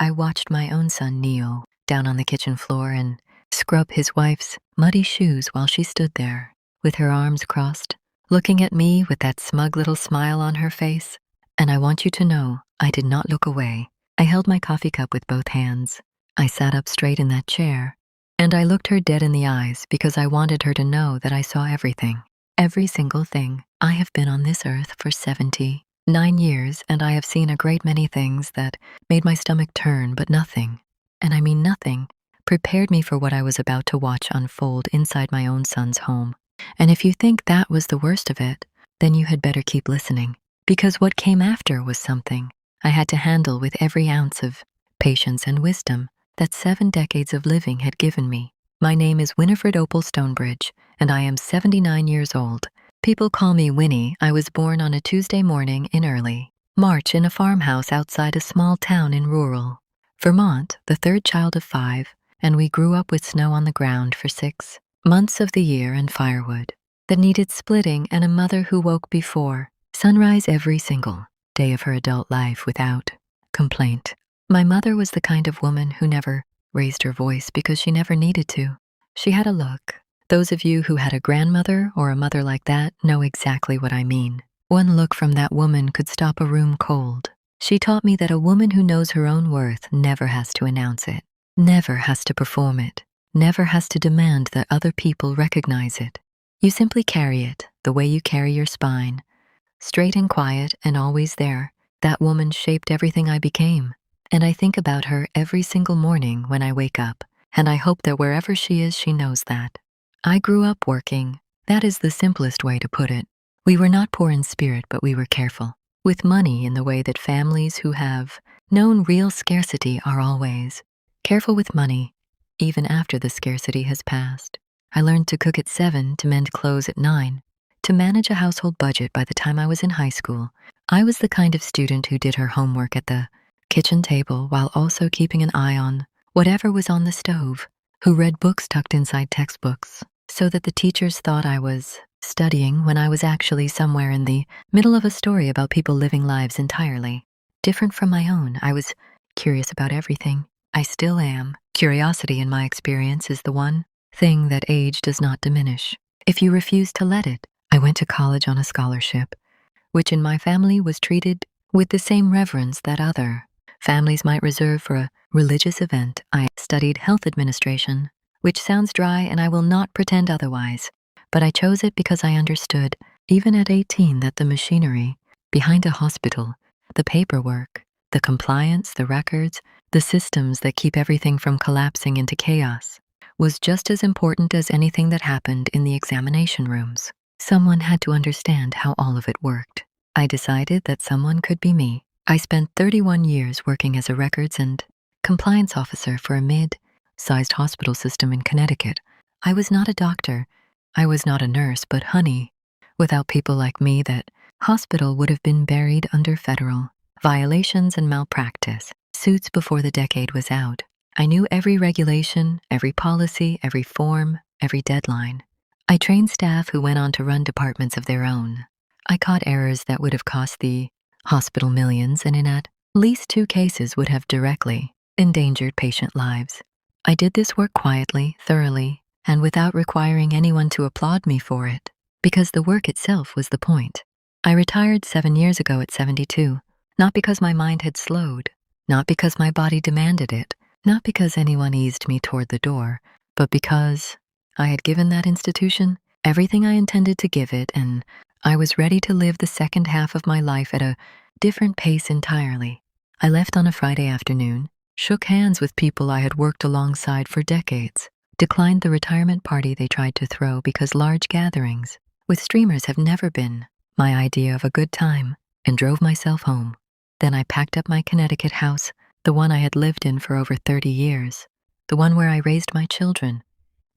I watched my own son, Neo, down on the kitchen floor and scrub his wife's muddy shoes while she stood there, with her arms crossed, looking at me with that smug little smile on her face. And I want you to know, I did not look away. I held my coffee cup with both hands. I sat up straight in that chair, and I looked her dead in the eyes because I wanted her to know that I saw everything. Every single thing. I have been on this earth for 79 years, and I have seen a great many things that made my stomach turn, but nothing, and I mean nothing, prepared me for what I was about to watch unfold inside my own son's home. And if you think that was the worst of it, then you had better keep listening, because what came after was something I had to handle with every ounce of patience and wisdom that 7 decades of living had given me. My name is Winifred Opal Stonebridge, and I am 79 years old. People call me Winnie. I was born on a Tuesday morning in early March in a farmhouse outside a small town in rural Vermont, the third child of 5, and we grew up with snow on the ground for 6 months of the year and firewood that needed splitting and a mother who woke before sunrise every single day of her adult life without complaint. My mother was the kind of woman who never raised her voice because she never needed to. She had a look. Those of you who had a grandmother or a mother like that know exactly what I mean. One look from that woman could stop a room cold. She taught me that a woman who knows her own worth never has to announce it, never has to perform it, never has to demand that other people recognize it. You simply carry it the way you carry your spine, straight and quiet and always there. That woman shaped everything I became, and I think about her every single morning when I wake up, and I hope that wherever she is, she knows that. I grew up working. That is the simplest way to put it. We were not poor in spirit, but we were careful with money in the way that families who have known real scarcity are always careful with money, even after the scarcity has passed. I learned to cook at 7, to mend clothes at 9, to manage a household budget by the time I was in high school. I was the kind of student who did her homework at the kitchen table while also keeping an eye on whatever was on the stove, who read books tucked inside textbooks so that the teachers thought I was studying when I was actually somewhere in the middle of a story about people living lives entirely different from my own. I was curious about everything. I still am. Curiosity, in my experience, is the one thing that age does not diminish if you refuse to let it. I went to college on a scholarship, which in my family was treated with the same reverence that other families might reserve for a religious event. I studied health administration, which sounds dry, and I will not pretend otherwise, but I chose it because I understood, even at 18, that the machinery behind a hospital, the paperwork, the compliance, the records, the systems that keep everything from collapsing into chaos, was just as important as anything that happened in the examination rooms. Someone had to understand how all of it worked. I decided that someone could be me. I spent 31 years working as a records and compliance officer for a mid-sized hospital system in Connecticut. I was not a doctor. I was not a nurse, but honey, without people like me, that hospital would have been buried under federal violations and malpractice suits before the decade was out. I knew every regulation, every policy, every form, every deadline. I trained staff who went on to run departments of their own. I caught errors that would have cost the hospital millions, and in at least 2 cases would have directly endangered patient lives. I did this work quietly, thoroughly, and without requiring anyone to applaud me for it, because the work itself was the point. I retired 7 years ago at 72, not because my mind had slowed, not because my body demanded it, not because anyone eased me toward the door, but because I had given that institution everything I intended to give it, and I was ready to live the second half of my life at a different pace entirely. I left on a Friday afternoon, shook hands with people I had worked alongside for decades, declined the retirement party they tried to throw because large gatherings with streamers have never been my idea of a good time, and drove myself home. Then I packed up my Connecticut house, the one I had lived in for over 30 years, the one where I raised my children,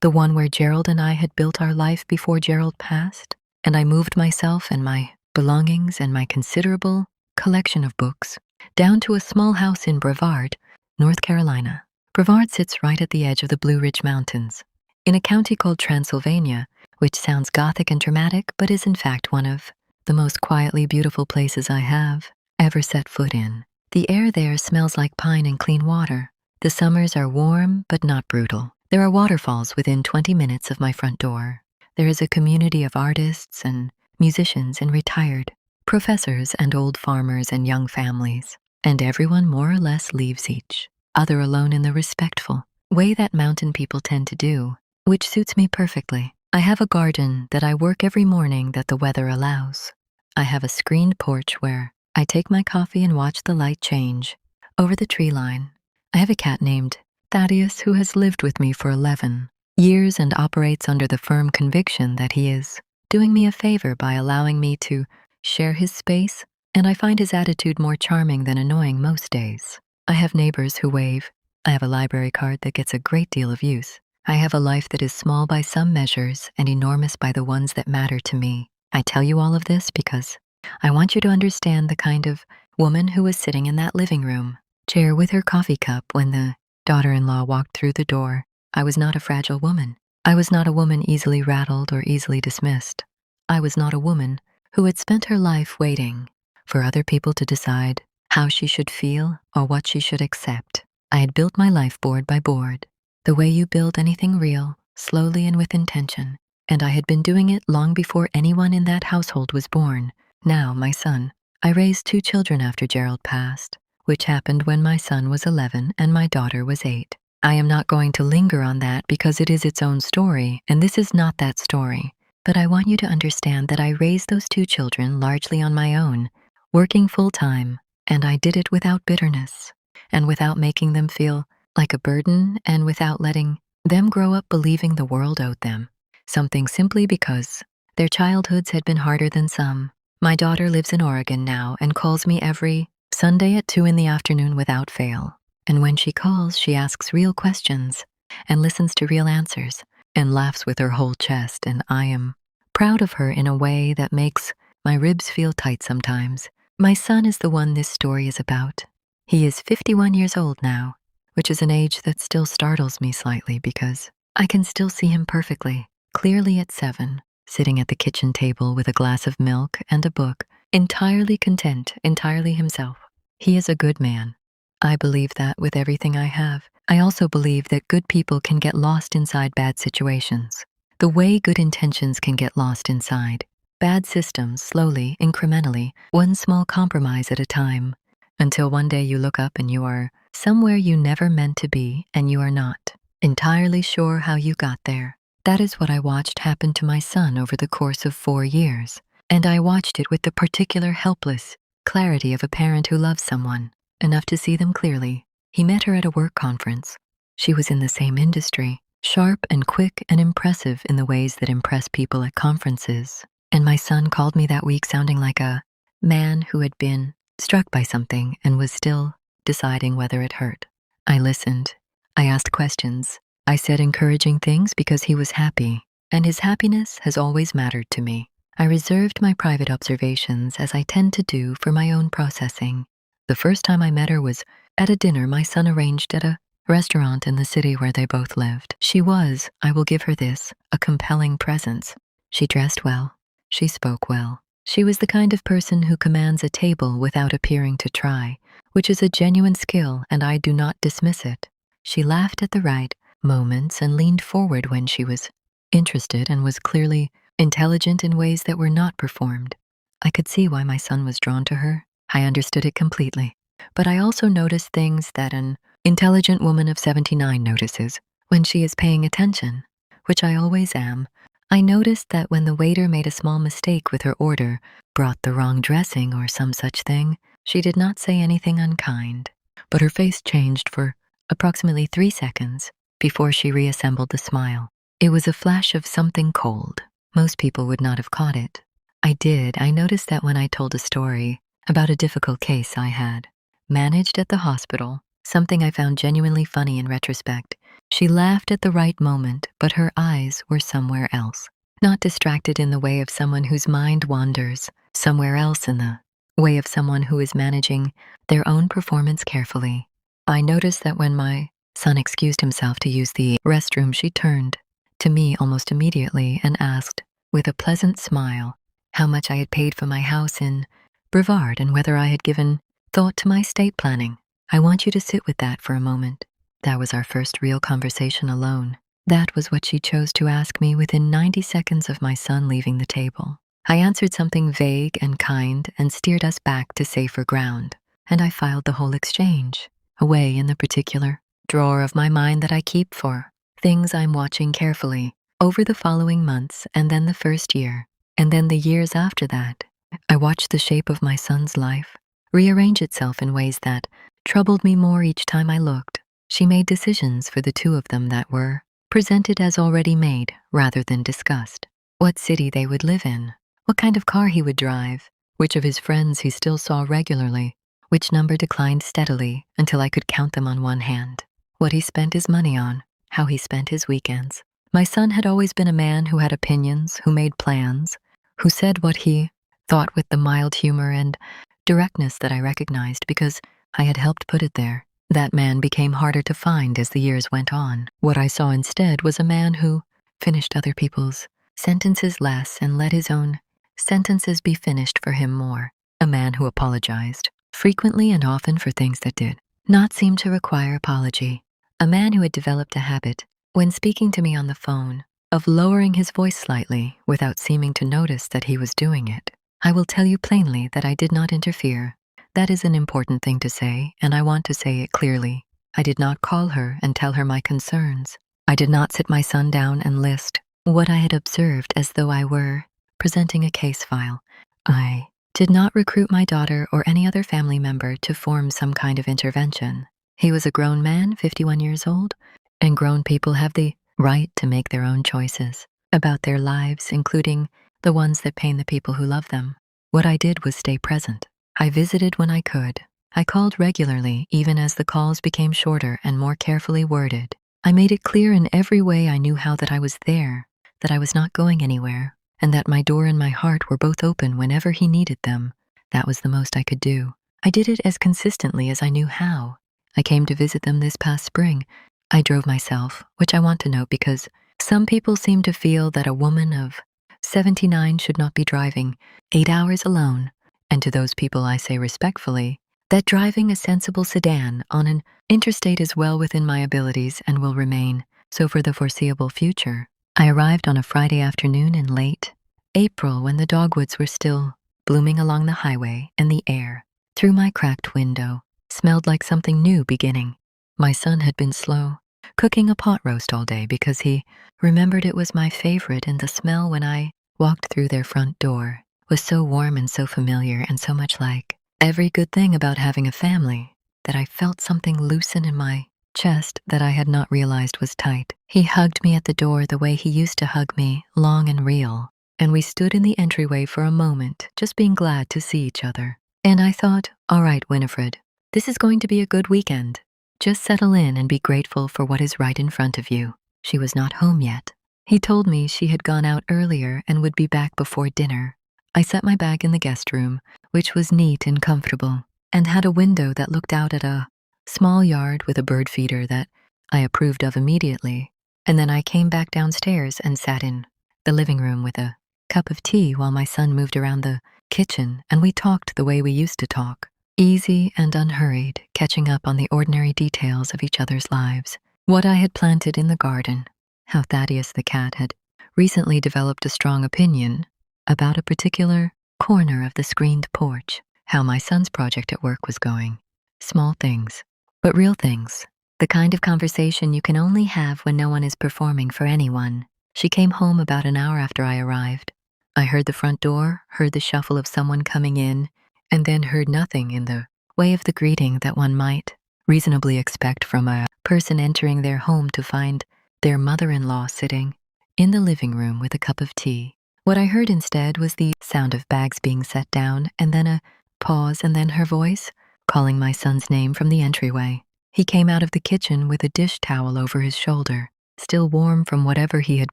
the one where Gerald and I had built our life before Gerald passed, and I moved myself and my belongings and my considerable collection of books down to a small house in Brevard, North Carolina. Brevard sits right at the edge of the Blue Ridge Mountains, in a county called Transylvania, which sounds gothic and dramatic, but is in fact one of the most quietly beautiful places I have ever set foot in. The air there smells like pine and clean water. The summers are warm but not brutal. There are waterfalls within 20 minutes of my front door. There is a community of artists and musicians and retired professors and old farmers and young families. And everyone more or less leaves each other alone in the respectful way that mountain people tend to do, which suits me perfectly. I have a garden that I work every morning that the weather allows. I have a screened porch where I take my coffee and watch the light change over the tree line. I have a cat named Thaddeus who has lived with me for 11 years and operates under the firm conviction that he is doing me a favor by allowing me to share his space, and I find his attitude more charming than annoying most days. I have neighbors who wave. I have a library card that gets a great deal of use. I have a life that is small by some measures and enormous by the ones that matter to me. I tell you all of this because I want you to understand the kind of woman who was sitting in that living room chair with her coffee cup when the daughter-in-law walked through the door. I was not a fragile woman. I was not a woman easily rattled or easily dismissed. I was not a woman who had spent her life waiting for other people to decide how she should feel or what she should accept. I had built my life board by board, the way you build anything real, slowly and with intention, and I had been doing it long before anyone in that household was born. Now, my son. I raised 2 children after Gerald passed, which happened when my son was 11 and my daughter was 8. I am not going to linger on that because it is its own story, and this is not that story. But I want you to understand that I raised those 2 children largely on my own, working full-time, and I did it without bitterness, and without making them feel like a burden, and without letting them grow up believing the world owed them something simply because their childhoods had been harder than some. My daughter lives in Oregon now and calls me every Sunday at 2 in the afternoon without fail. And when she calls, she asks real questions and listens to real answers and laughs with her whole chest, and I am proud of her in a way that makes my ribs feel tight sometimes. My son is the one this story is about. He is 51 years old now, which is an age that still startles me slightly because I can still see him perfectly, clearly at 7, sitting at the kitchen table with a glass of milk and a book, entirely content, entirely himself. He is a good man. I believe that with everything I have. I also believe that good people can get lost inside bad situations. The way good intentions can get lost inside bad systems slowly, incrementally, one small compromise at a time, until one day you look up and you are somewhere you never meant to be and you are not entirely sure how you got there. That is what I watched happen to my son over the course of 4 years, and I watched it with the particular helpless clarity of a parent who loves someone enough to see them clearly. He met her at a work conference. She was in the same industry, sharp and quick and impressive in the ways that impress people at conferences. And my son called me that week sounding like a man who had been struck by something and was still deciding whether it hurt. I listened. I asked questions. I said encouraging things because he was happy, and his happiness has always mattered to me. I reserved my private observations, as I tend to do, for my own processing. The first time I met her was at a dinner my son arranged at a restaurant in the city where they both lived. She was, I will give her this, a compelling presence. She dressed well. She spoke well. She was the kind of person who commands a table without appearing to try, which is a genuine skill, and I do not dismiss it. She laughed at the right moments and leaned forward when she was interested, and was clearly intelligent in ways that were not performed. I could see why my son was drawn to her. I understood it completely. But I also noticed things that an intelligent woman of 79 notices when she is paying attention, which I always am. I noticed that when the waiter made a small mistake with her order, brought the wrong dressing or some such thing, she did not say anything unkind, but her face changed for approximately 3 seconds before she reassembled the smile. It was a flash of something cold. Most people would not have caught it. I did. I noticed that when I told a story about a difficult case I had managed at the hospital, something I found genuinely funny in retrospect. She laughed at the right moment, but her eyes were somewhere else. Not distracted in the way of someone whose mind wanders, somewhere else in the way of someone who is managing their own performance carefully. I noticed that when my son excused himself to use the restroom, she turned to me almost immediately and asked, with a pleasant smile, how much I had paid for my house in Brevard and whether I had given thought to my estate planning. I want you to sit with that for a moment. That was our first real conversation alone. That was what she chose to ask me within 90 seconds of my son leaving the table. I answered something vague and kind and steered us back to safer ground, and I filed the whole exchange away in the particular drawer of my mind that I keep for things I'm watching carefully over the following months and then the first year, and then the years after that. I watched the shape of my son's life rearrange itself in ways that troubled me more each time I looked. She made decisions for the two of them that were presented as already made rather than discussed. What city they would live in, what kind of car he would drive, which of his friends he still saw regularly, which number declined steadily until I could count them on one hand, what he spent his money on, how he spent his weekends. My son had always been a man who had opinions, who made plans, who said what he thought with the mild humor and directness that I recognized because I had helped put it there. That man became harder to find as the years went on. What I saw instead was a man who finished other people's sentences less and let his own sentences be finished for him more. A man who apologized, frequently and often for things that did not seem to require apology. A man who had developed a habit, when speaking to me on the phone, of lowering his voice slightly without seeming to notice that he was doing it. I will tell you plainly that I did not interfere. That is an important thing to say, and I want to say it clearly. I did not call her and tell her my concerns. I did not sit my son down and list what I had observed as though I were presenting a case file. I did not recruit my daughter or any other family member to form some kind of intervention. He was a grown man, 51 years old, and grown people have the right to make their own choices about their lives, including the ones that pain the people who love them. What I did was stay present. I visited when I could. I called regularly, even as the calls became shorter and more carefully worded. I made it clear in every way I knew how that I was there, that I was not going anywhere, and that my door and my heart were both open whenever he needed them. That was the most I could do. I did it as consistently as I knew how. I came to visit them this past spring. I drove myself, which I want to note because some people seem to feel that a woman of 79 should not be driving 8 hours alone, and to those people I say respectfully that driving a sensible sedan on an interstate is well within my abilities and will remain so for the foreseeable future. I arrived on a Friday afternoon in late April when the dogwoods were still blooming along the highway and the air, through my cracked window, smelled like something new beginning. My son had been slow, cooking a pot roast all day because he remembered it was my favorite, and the smell when I walked through their front door was so warm and so familiar and so much like every good thing about having a family that I felt something loosen in my chest that I had not realized was tight. He hugged me at the door the way he used to hug me, long and real, and we stood in the entryway for a moment, just being glad to see each other. And I thought, all right, Winifred, this is going to be a good weekend. Just settle in and be grateful for what is right in front of you. She was not home yet. He told me she had gone out earlier and would be back before dinner. I set my bag in the guest room, which was neat and comfortable, and had a window that looked out at a small yard with a bird feeder that I approved of immediately. And then I came back downstairs and sat in the living room with a cup of tea while my son moved around the kitchen, and we talked the way we used to talk. Easy and unhurried, catching up on the ordinary details of each other's lives. What I had planted in the garden, how Thaddeus the cat had recently developed a strong opinion about a particular corner of the screened porch, how my son's project at work was going. Small things, but real things. The kind of conversation you can only have when no one is performing for anyone. She came home about an hour after I arrived. I heard the front door, heard the shuffle of someone coming in, and then heard nothing in the way of the greeting that one might reasonably expect from a person entering their home to find their mother-in-law sitting in the living room with a cup of tea. What I heard instead was the sound of bags being set down, and then a pause, and then her voice calling my son's name from the entryway. He came out of the kitchen with a dish towel over his shoulder, still warm from whatever he had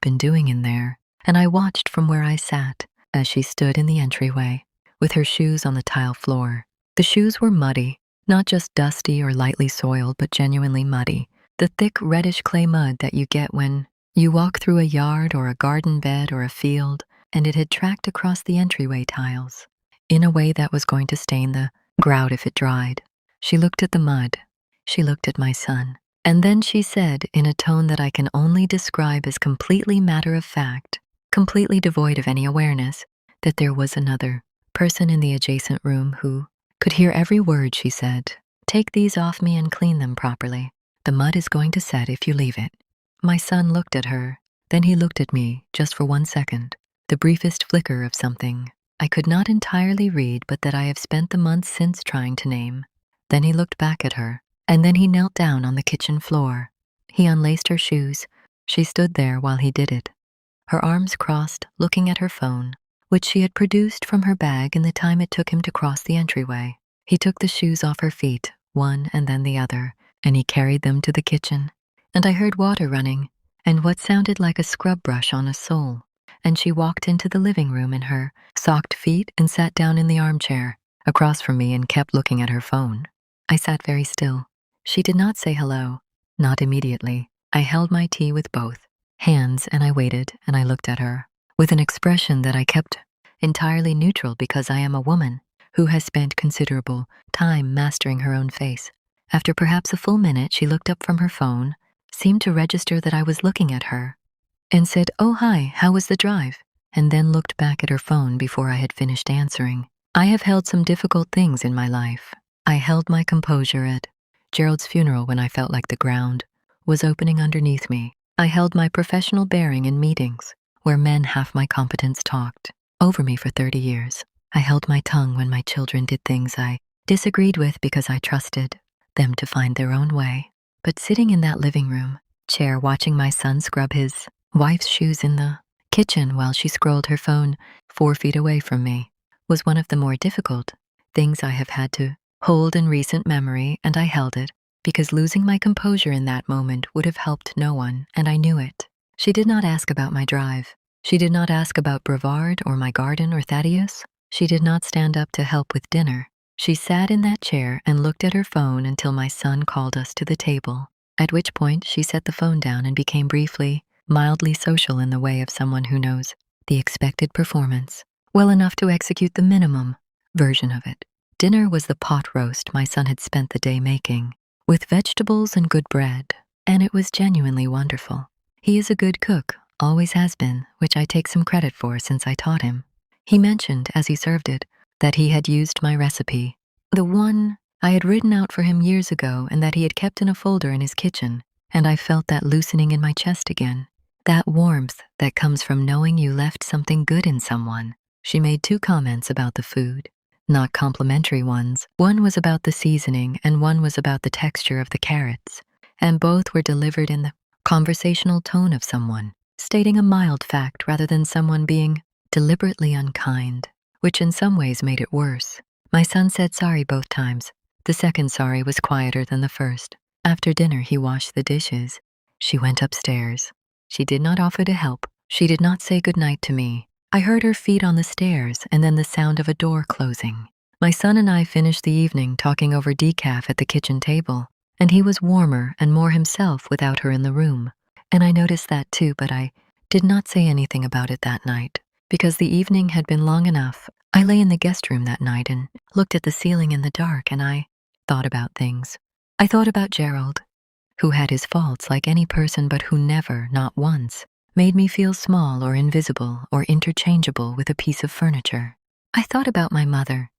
been doing in there, and I watched from where I sat as she stood in the entryway, with her shoes on the tile floor. The shoes were muddy, not just dusty or lightly soiled, but genuinely muddy. The thick reddish clay mud that you get when you walk through a yard or a garden bed or a field, and it had tracked across the entryway tiles in a way that was going to stain the grout if it dried. She looked at the mud. She looked at my son. And then she said, in a tone that I can only describe as completely matter of fact, completely devoid of any awareness, that there was another person in the adjacent room who could hear every word she said. Take these off me and clean them properly. The mud is going to set if you leave it. My son looked at her. Then he looked at me, just for 1 second. The briefest flicker of something I could not entirely read, but that I have spent the months since trying to name. Then he looked back at her, and then he knelt down on the kitchen floor. He unlaced her shoes. She stood there while he did it, her arms crossed, looking at her phone, which she had produced from her bag in the time it took him to cross the entryway. He took the shoes off her feet, one and then the other, and he carried them to the kitchen. And I heard water running, and what sounded like a scrub brush on a sole. And she walked into the living room in her socked feet and sat down in the armchair across from me and kept looking at her phone. I sat very still. She did not say hello, not immediately. I held my tea with both hands and I waited and I looked at her with an expression that I kept entirely neutral because I am a woman who has spent considerable time mastering her own face. After perhaps a full minute, she looked up from her phone, seemed to register that I was looking at her, and said, "Oh, hi, how was the drive?" and then looked back at her phone before I had finished answering. I have held some difficult things in my life. I held my composure at Gerald's funeral when I felt like the ground was opening underneath me. I held my professional bearing in meetings where men half my competence talked over me for 30 years. I held my tongue when my children did things I disagreed with because I trusted them to find their own way. But sitting in that living room chair watching my son scrub his wife's shoes in the kitchen while she scrolled her phone 4 feet away from me was one of the more difficult things I have had to hold in recent memory, and I held it because losing my composure in that moment would have helped no one, and I knew it. She did not ask about my drive. She did not ask about Brevard or my garden or Thaddeus. She did not stand up to help with dinner. She sat in that chair and looked at her phone until my son called us to the table, at which point she set the phone down and became briefly, mildly social in the way of someone who knows the expected performance well enough to execute the minimum version of it. Dinner was the pot roast my son had spent the day making, with vegetables and good bread, and it was genuinely wonderful. He is a good cook, always has been, which I take some credit for since I taught him. He mentioned, as he served it, that he had used my recipe, the one I had written out for him years ago and that he had kept in a folder in his kitchen, and I felt that loosening in my chest again, that warmth that comes from knowing you left something good in someone. She made 2 comments about the food, not complimentary ones. One was about the seasoning and one was about the texture of the carrots, and both were delivered in the conversational tone of someone stating a mild fact rather than someone being deliberately unkind, which in some ways made it worse. My son said sorry both times. The second sorry was quieter than the first. After dinner, he washed the dishes. She went upstairs. She did not offer to help. She did not say goodnight to me. I heard her feet on the stairs and then the sound of a door closing. My son and I finished the evening talking over decaf at the kitchen table, and he was warmer and more himself without her in the room. And I noticed that too, but I did not say anything about it that night, because the evening had been long enough. I lay in the guest room that night and looked at the ceiling in the dark, and I thought about things. I thought about Gerald, who had his faults like any person, but who never, not once, made me feel small or invisible or interchangeable with a piece of furniture. I thought about my mother,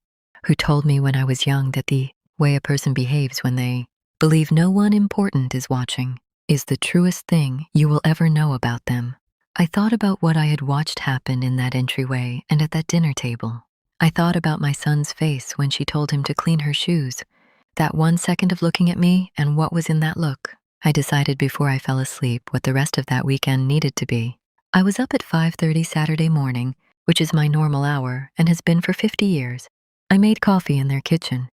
who told me when I was young that the way a person behaves when they believe no one important is watching is the truest thing you will ever know about them. I thought about what I had watched happen in that entryway and at that dinner table. I thought about my son's face when she told him to clean her shoes, that 1 second of looking at me and what was in that look. I decided before I fell asleep what the rest of that weekend needed to be. I was up at 5:30 Saturday morning, which is my normal hour and has been for 50 years. I made coffee in their kitchen,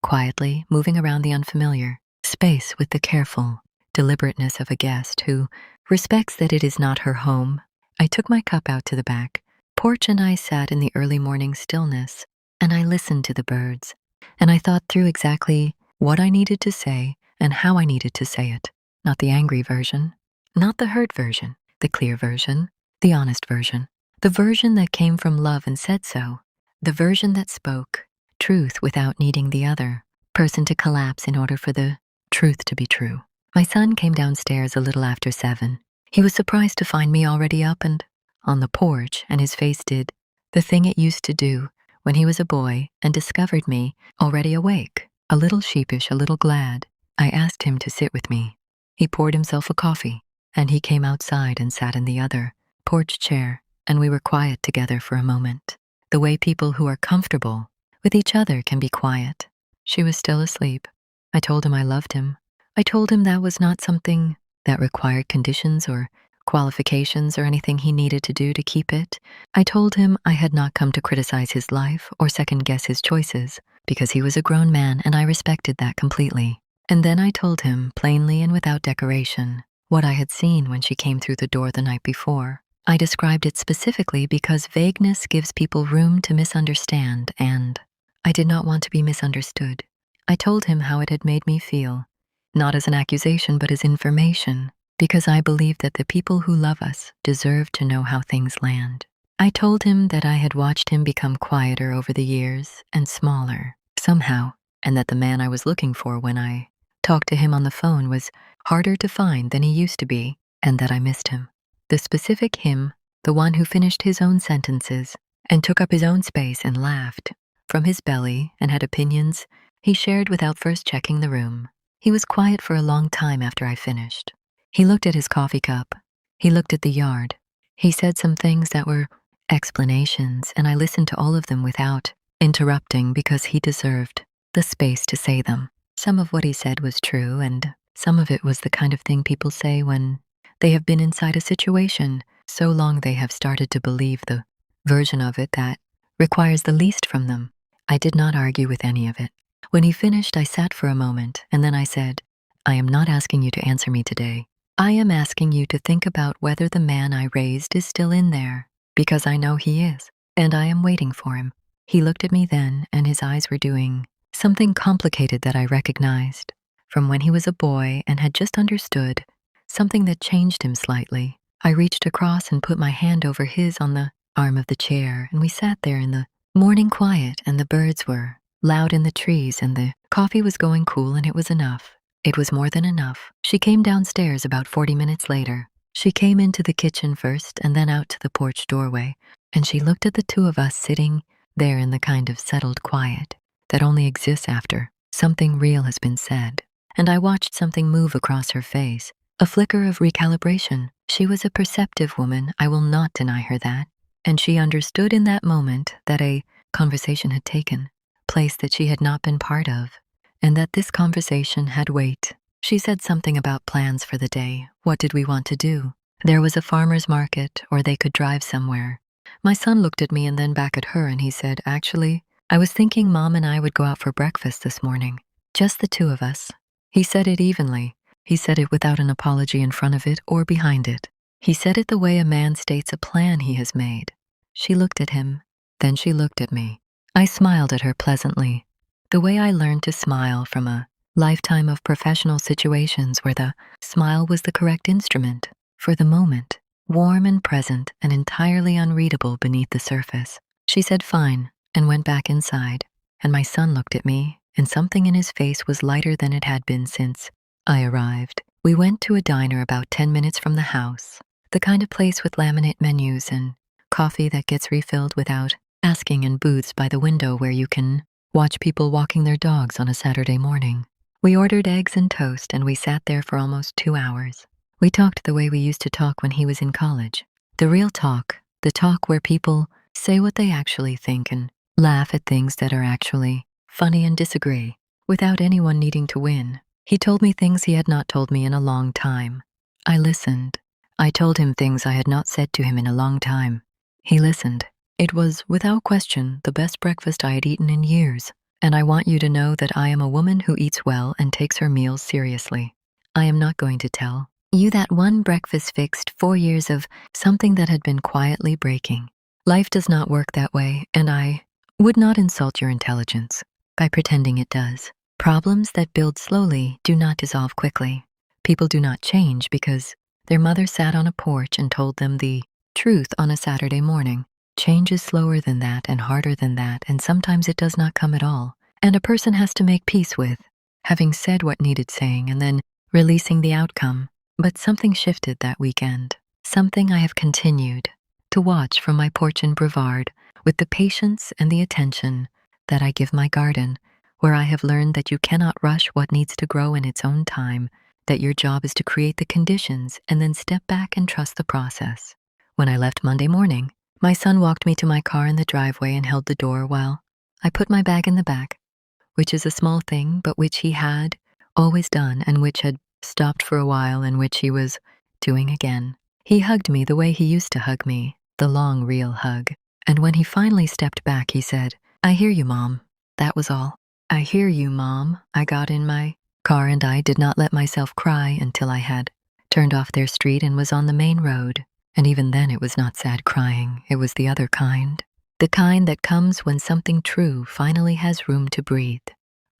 quietly moving around the unfamiliar space with the careful deliberateness of a guest who respects that it is not her home. I took my cup out to the back porch and I sat in the early morning stillness, and I listened to the birds, and I thought through exactly what I needed to say and how I needed to say it. Not the angry version, not the hurt version, the clear version, the honest version, the version that came from love and said so, the version that spoke truth without needing the other person to collapse in order for the truth to be true. My son came downstairs a little after 7. He was surprised to find me already up and on the porch, and his face did the thing it used to do when he was a boy and discovered me already awake, a little sheepish, a little glad. I asked him to sit with me. He poured himself a coffee, and he came outside and sat in the other porch chair, and we were quiet together for a moment, the way people who are comfortable with each other can be quiet. She was still asleep. I told him I loved him. I told him that was not something that required conditions or qualifications or anything he needed to do to keep it. I told him I had not come to criticize his life or second-guess his choices, because he was a grown man and I respected that completely. And then I told him, plainly and without decoration, what I had seen when she came through the door the night before. I described it specifically because vagueness gives people room to misunderstand, and I did not want to be misunderstood. I told him how it had made me feel, not as an accusation but as information, because I believe that the people who love us deserve to know how things land. I told him that I had watched him become quieter over the years and smaller, somehow, and that the man I was looking for when I talked to him on the phone was harder to find than he used to be, and that I missed him. The specific him, the one who finished his own sentences and took up his own space and laughed from his belly and had opinions he shared without first checking the room. He was quiet for a long time after I finished. He looked at his coffee cup. He looked at the yard. He said some things that were explanations, and I listened to all of them without interrupting because he deserved the space to say them. Some of what he said was true, and some of it was the kind of thing people say when they have been inside a situation so long they have started to believe the version of it that requires the least from them. I did not argue with any of it. When he finished, I sat for a moment, and then I said, I am not asking you to answer me today. I am asking you to think about whether the man I raised is still in there, because I know he is, and I am waiting for him. He looked at me then, and his eyes were doing something complicated that I recognized from when he was a boy and had just understood, something that changed him slightly. I reached across and put my hand over his on the arm of the chair, and we sat there in the morning quiet, and the birds were loud in the trees, and the coffee was going cool, and it was enough. It was more than enough. She came downstairs about 40 minutes later. She came into the kitchen first and then out to the porch doorway, and she looked at the two of us sitting there in the kind of settled quiet that only exists after something real has been said. And I watched something move across her face, a flicker of recalibration. She was a perceptive woman, I will not deny her that, and she understood in that moment that a conversation had taken place that she had not been part of, and that this conversation had weight. She said something about plans for the day. What did we want to do? There was a farmer's market, or they could drive somewhere. My son looked at me and then back at her, and he said, actually, I was thinking Mom and I would go out for breakfast this morning. Just the two of us. He said it evenly. He said it without an apology in front of it or behind it. He said it the way a man states a plan he has made. She looked at him, then she looked at me. I smiled at her pleasantly, the way I learned to smile from a lifetime of professional situations where the smile was the correct instrument for the moment, warm and present and entirely unreadable beneath the surface. She said fine and went back inside, and my son looked at me, and something in his face was lighter than it had been since I arrived. We went to a diner about 10 minutes from the house, the kind of place with laminate menus and coffee that gets refilled without asking, in booths by the window where you can watch people walking their dogs on a Saturday morning. We ordered eggs and toast, and we sat there for almost 2 hours. We talked the way we used to talk when he was in college. The real talk, the talk where people say what they actually think and laugh at things that are actually funny and disagree, without anyone needing to win. He told me things he had not told me in a long time. I listened. I told him things I had not said to him in a long time. He listened. It was, without question, the best breakfast I had eaten in years, and I want you to know that I am a woman who eats well and takes her meals seriously. I am not going to tell you that one breakfast fixed 4 years of something that had been quietly breaking. Life does not work that way, and I would not insult your intelligence by pretending it does. Problems that build slowly do not dissolve quickly. People do not change because their mother sat on a porch and told them the truth on a Saturday morning. Change is slower than that and harder than that, and sometimes it does not come at all. And a person has to make peace with having said what needed saying and then releasing the outcome. But something shifted that weekend. Something I have continued to watch from my porch in Brevard with the patience and the attention that I give my garden, where I have learned that you cannot rush what needs to grow in its own time, that your job is to create the conditions and then step back and trust the process. When I left Monday morning, my son walked me to my car in the driveway and held the door while I put my bag in the back, which is a small thing, but which he had always done and which had stopped for a while and which he was doing again. He hugged me the way he used to hug me, the long, real hug. And when he finally stepped back, he said, "I hear you, Mom." That was all. "I hear you, Mom." I got in my car and I did not let myself cry until I had turned off their street and was on the main road. And even then it was not sad crying, it was the other kind. The kind that comes when something true finally has room to breathe.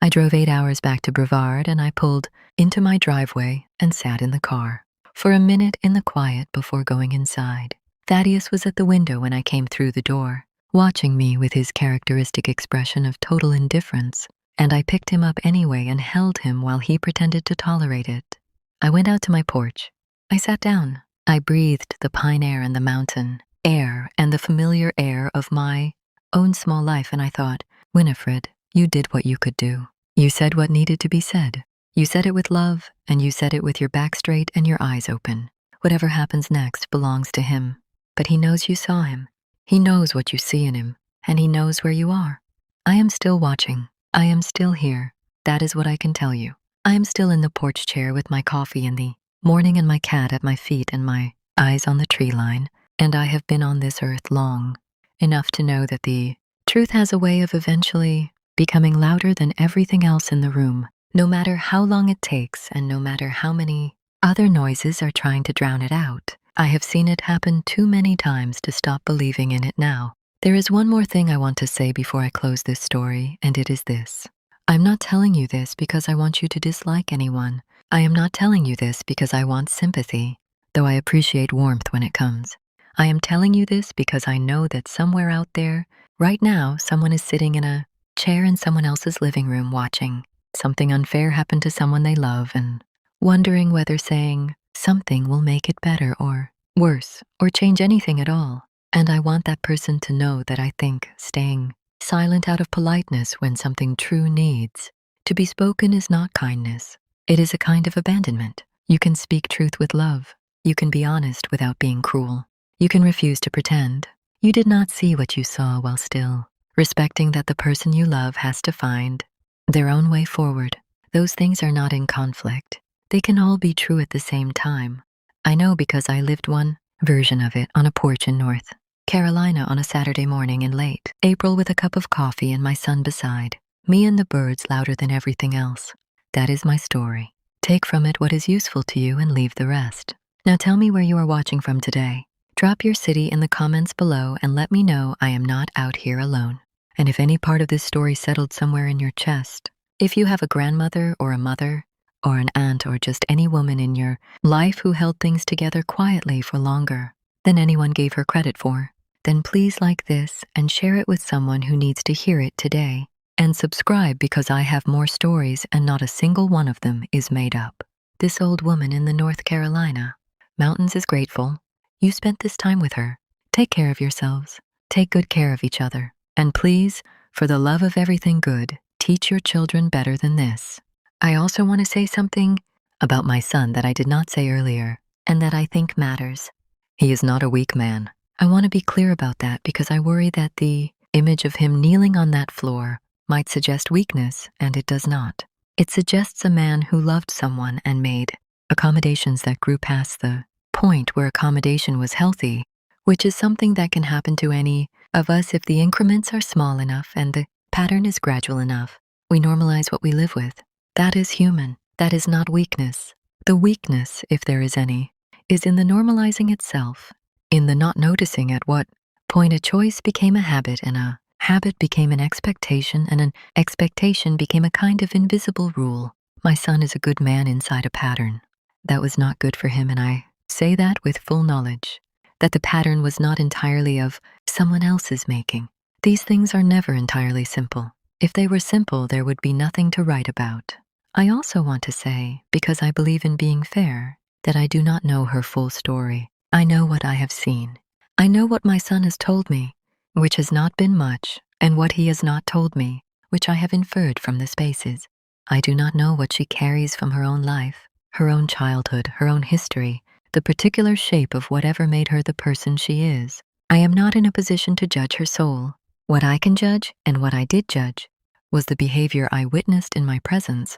I drove 8 hours back to Brevard and I pulled into my driveway and sat in the car for a minute in the quiet before going inside. Thaddeus was at the window when I came through the door, watching me with his characteristic expression of total indifference, and I picked him up anyway and held him while he pretended to tolerate it. I went out to my porch. I sat down. I breathed the pine air and the mountain air and the familiar air of my own small life, and I thought, Winifred, you did what you could do. You said what needed to be said. You said it with love, and you said it with your back straight and your eyes open. Whatever happens next belongs to him. But he knows you saw him. He knows what you see in him, and he knows where you are. I am still watching. I am still here. That is what I can tell you. I am still in the porch chair with my coffee in the morning and my cat at my feet and my eyes on the tree line, and I have been on this earth long enough to know that the truth has a way of eventually becoming louder than everything else in the room, no matter how long it takes and no matter how many other noises are trying to drown it out. I have seen it happen too many times to stop believing in it now. There is one more thing I want to say before I close this story, and it is this. I'm not telling you this because I want you to dislike anyone. I am not telling you this because I want sympathy, though I appreciate warmth when it comes. I am telling you this because I know that somewhere out there, right now, someone is sitting in a chair in someone else's living room watching something unfair happen to someone they love and wondering whether saying something will make it better or worse or change anything at all. And I want that person to know that I think staying silent out of politeness when something true needs to be spoken is not kindness. It is a kind of abandonment. You can speak truth with love. You can be honest without being cruel. You can refuse to pretend. You did not see what you saw while still respecting that the person you love has to find their own way forward. Those things are not in conflict. They can all be true at the same time. I know because I lived one version of it on a porch in North Carolina on a Saturday morning in late April with a cup of coffee and my son beside me and the birds louder than everything else. That is my story. Take from it what is useful to you and leave the rest. Now tell me where you are watching from today. Drop your city in the comments below and let me know I am not out here alone. And if any part of this story settled somewhere in your chest, if you have a grandmother or a mother or an aunt or just any woman in your life who held things together quietly for longer than anyone gave her credit for, then please like this and share it with someone who needs to hear it today. And subscribe because I have more stories and not a single one of them is made up. This old woman in the North Carolina mountains is grateful you spent this time with her. Take care of yourselves. Take good care of each other. And please, for the love of everything good, teach your children better than this. I also want to say something about my son that I did not say earlier and that I think matters. He is not a weak man. I want to be clear about that because I worry that the image of him kneeling on that floor might suggest weakness, and it does not. It suggests a man who loved someone and made accommodations that grew past the point where accommodation was healthy, which is something that can happen to any of us if the increments are small enough and the pattern is gradual enough. We normalize what we live with. That is human. That is not weakness. The weakness, if there is any, is in the normalizing itself, in the not noticing at what point a choice became a habit and a habit became an expectation and an expectation became a kind of invisible rule. My son is a good man inside a pattern. That was not good for him, and I say that with full knowledge that the pattern was not entirely of someone else is making. These things are never entirely simple. If they were simple, there would be nothing to write about. I also want to say, because I believe in being fair, that I do not know her full story. I know what I have seen. I know what my son has told me, which has not been much, and what he has not told me, which I have inferred from the spaces. I do not know what she carries from her own life, her own childhood, her own history, the particular shape of whatever made her the person she is. I am not in a position to judge her soul. What I can judge, and what I did judge, was the behavior I witnessed in my presence,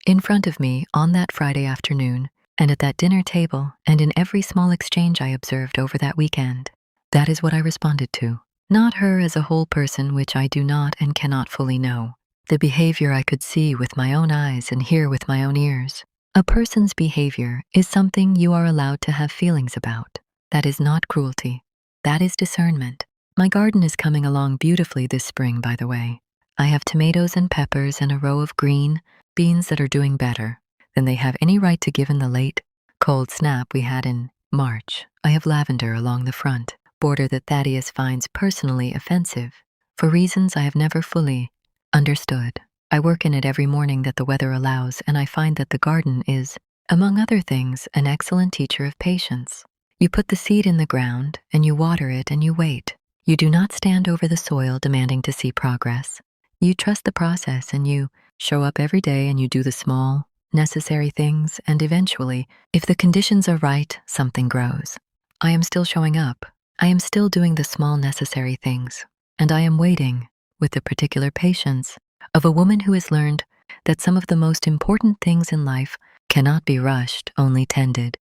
in front of me on that Friday afternoon, and at that dinner table, and in every small exchange I observed over that weekend. That is what I responded to. Not her as a whole person, which I do not and cannot fully know. The behavior I could see with my own eyes and hear with my own ears. A person's behavior is something you are allowed to have feelings about. That is not cruelty. That is discernment. My garden is coming along beautifully this spring, by the way. I have tomatoes and peppers and a row of green beans that are doing better than they have any right to given the late, cold snap we had in March. I have lavender along the front border that Thaddeus finds personally offensive for reasons I have never fully understood. I work in it every morning that the weather allows, and I find that the garden is, among other things, an excellent teacher of patience. You put the seed in the ground, and you water it, and you wait. You do not stand over the soil demanding to see progress. You trust the process, and you show up every day, and you do the small, necessary things, and eventually, if the conditions are right, something grows. I am still showing up. I am still doing the small, necessary things, and I am waiting, with the particular patience of a woman who has learned that some of the most important things in life cannot be rushed, only tended.